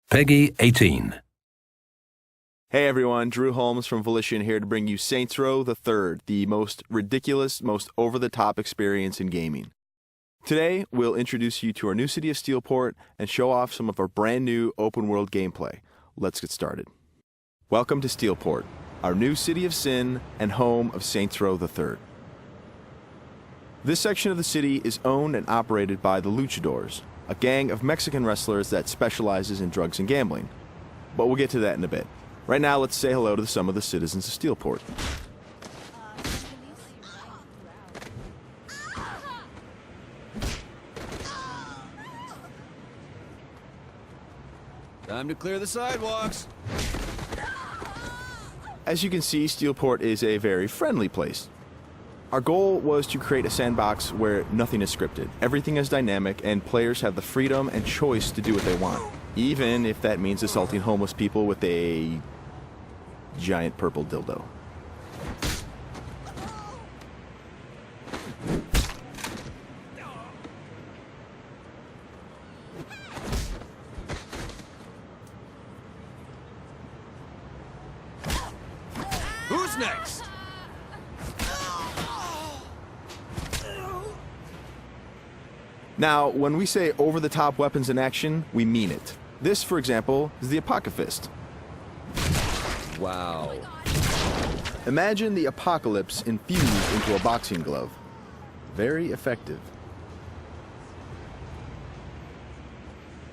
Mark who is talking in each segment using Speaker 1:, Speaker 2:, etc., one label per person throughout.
Speaker 1: Peggy 18.
Speaker 2: Hey everyone, Drew Holmes from Volition here to bring you Saints Row the Third, the most ridiculous, most over-the-top experience in gaming. Today, we'll introduce you to our new city of Steelport and show off some of our brand new open-world gameplay. Let's get started. Welcome to Steelport, our new city of sin and home of Saints Row the Third. This section of the city is owned and operated by the Luchadors, a gang of Mexican wrestlers that specializes in drugs and gambling. But we'll get to that in a bit. Right now, let's say hello to some of the citizens of Steelport.
Speaker 3: Time to clear the sidewalks.
Speaker 2: As you can see, Steelport is a very friendly place. Our goal was to create a sandbox where nothing is scripted, everything is dynamic, and players have the freedom and choice to do what they want, even if that means assaulting homeless people with a giant purple dildo.
Speaker 3: Who's next?
Speaker 2: Now, when we say over-the-top weapons in action, we mean it. This, for example, is the Apocafist.
Speaker 3: Wow.
Speaker 2: Imagine the apocalypse infused into a boxing glove. Very effective.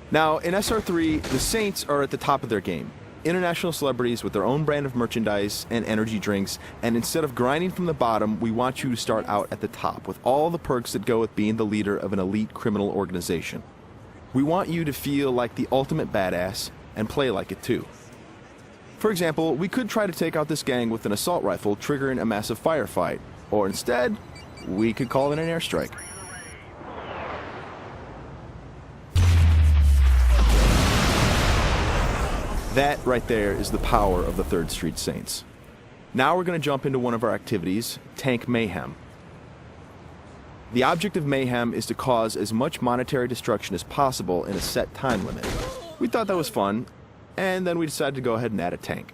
Speaker 2: Now, in SR3, the Saints are at the top of their game. International celebrities with their own brand of merchandise and energy drinks, and instead of grinding from the bottom, we want you to start out at the top with all the perks that go with being the leader of an elite criminal organization. We want you to feel like the ultimate badass and play like it too. For example, we could try to take out this gang with an assault rifle triggering a massive firefight, or instead, we could call it an airstrike. That right there is the power of the 3rd Street Saints. Now we're going to jump into one of our activities, Tank Mayhem. The object of Mayhem is to cause as much monetary destruction as possible in a set time limit. We thought that was fun, and then we decided to go ahead and add a tank.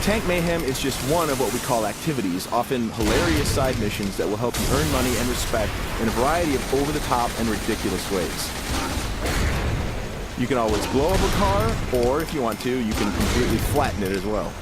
Speaker 2: Tank Mayhem is just one of what we call activities, often hilarious side missions that will help you earn money and respect in a variety of over-the-top and ridiculous ways. You can always blow up a car, or if you want to, you can completely flatten it as well.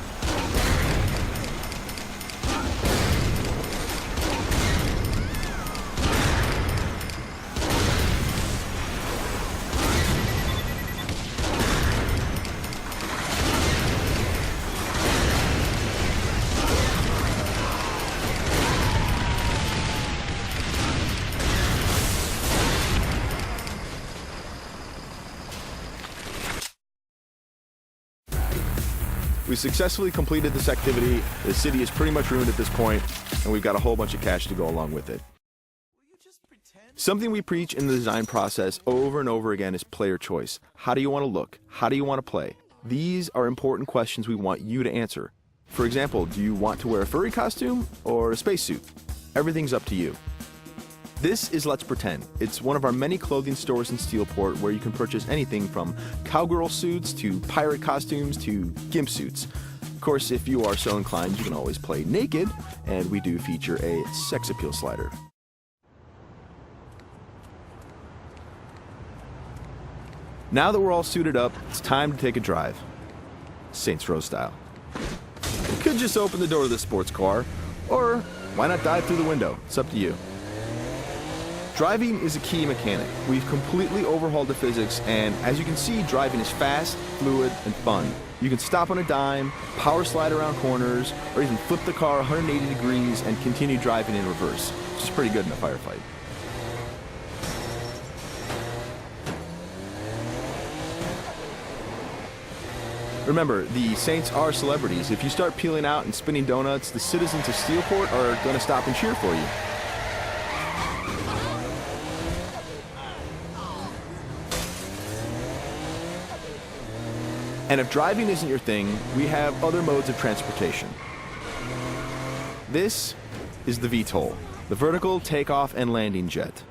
Speaker 2: We successfully completed this activity. The city is pretty much ruined at this point, and we've got a whole bunch of cash to go along with it. Something we preach in the design process over and over again is player choice. How do you want to look? How do you want to play? These are important questions we want you to answer. For example, do you want to wear a furry costume or a spacesuit? Everything's up to you. This is Let's Pretend. It's one of our many clothing stores in Steelport where you can purchase anything from cowgirl suits to pirate costumes to gimp suits. Of course, if you are so inclined, you can always play naked, and we do feature a sex appeal slider. Now that we're all suited up, it's time to take a drive. Saints Row style. You could just open the door of the sports car, or why not dive through the window? It's up to you. Driving is a key mechanic. We've completely overhauled the physics, and as you can see, driving is fast, fluid, and fun. You can stop on a dime, power slide around corners, or even flip the car 180 degrees and continue driving in reverse, which is pretty good in a firefight. Remember, the Saints are celebrities. If you start peeling out and spinning donuts, the citizens of Steelport are going to stop and cheer for you. And if driving isn't your thing, we have other modes of transportation. This is the VTOL, the Vertical Takeoff and Landing Jet.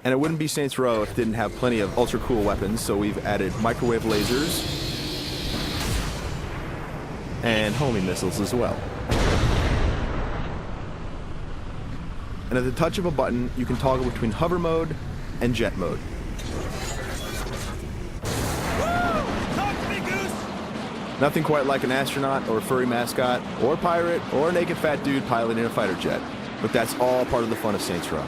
Speaker 2: And it wouldn't be Saints Row if it didn't have plenty of ultra cool weapons, so we've added microwave lasers and homing missiles as well. And at the touch of a button, you can toggle between hover mode and jet mode.
Speaker 3: Talk to me, Goose!
Speaker 2: Nothing quite like an astronaut or a furry mascot or pirate or a naked fat dude piloting a fighter jet, but that's all part of the fun of Saints Row.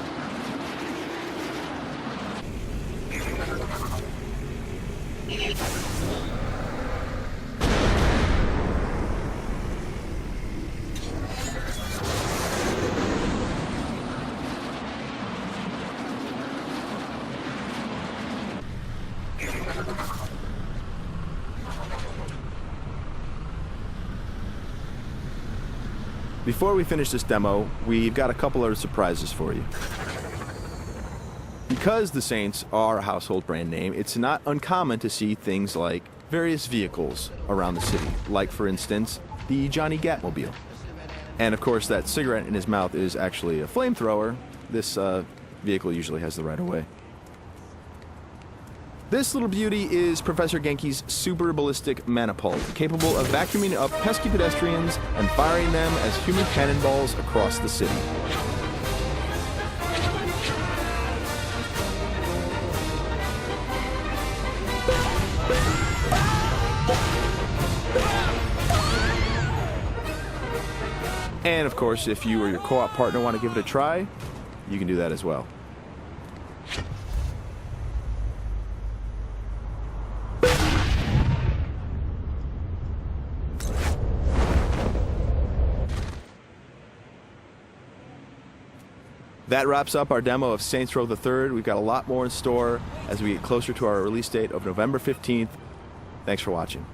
Speaker 2: Before we finish this demo, we've got a couple of surprises for you. Because the Saints are a household brand name, it's not uncommon to see things like various vehicles around the city, like, for instance, the Johnny Gatmobile. And of course, that cigarette in his mouth is actually a flamethrower. This vehicle usually has the right of way. This little beauty is Professor Genki's super ballistic manipult, capable of vacuuming up pesky pedestrians and firing them as human cannonballs across the city. And of course, if you or your co-op partner want to give it a try, you can do that as well. That wraps up our demo of Saints Row the Third. We've got a lot more in store as we get closer to our release date of November 15th. Thanks for watching.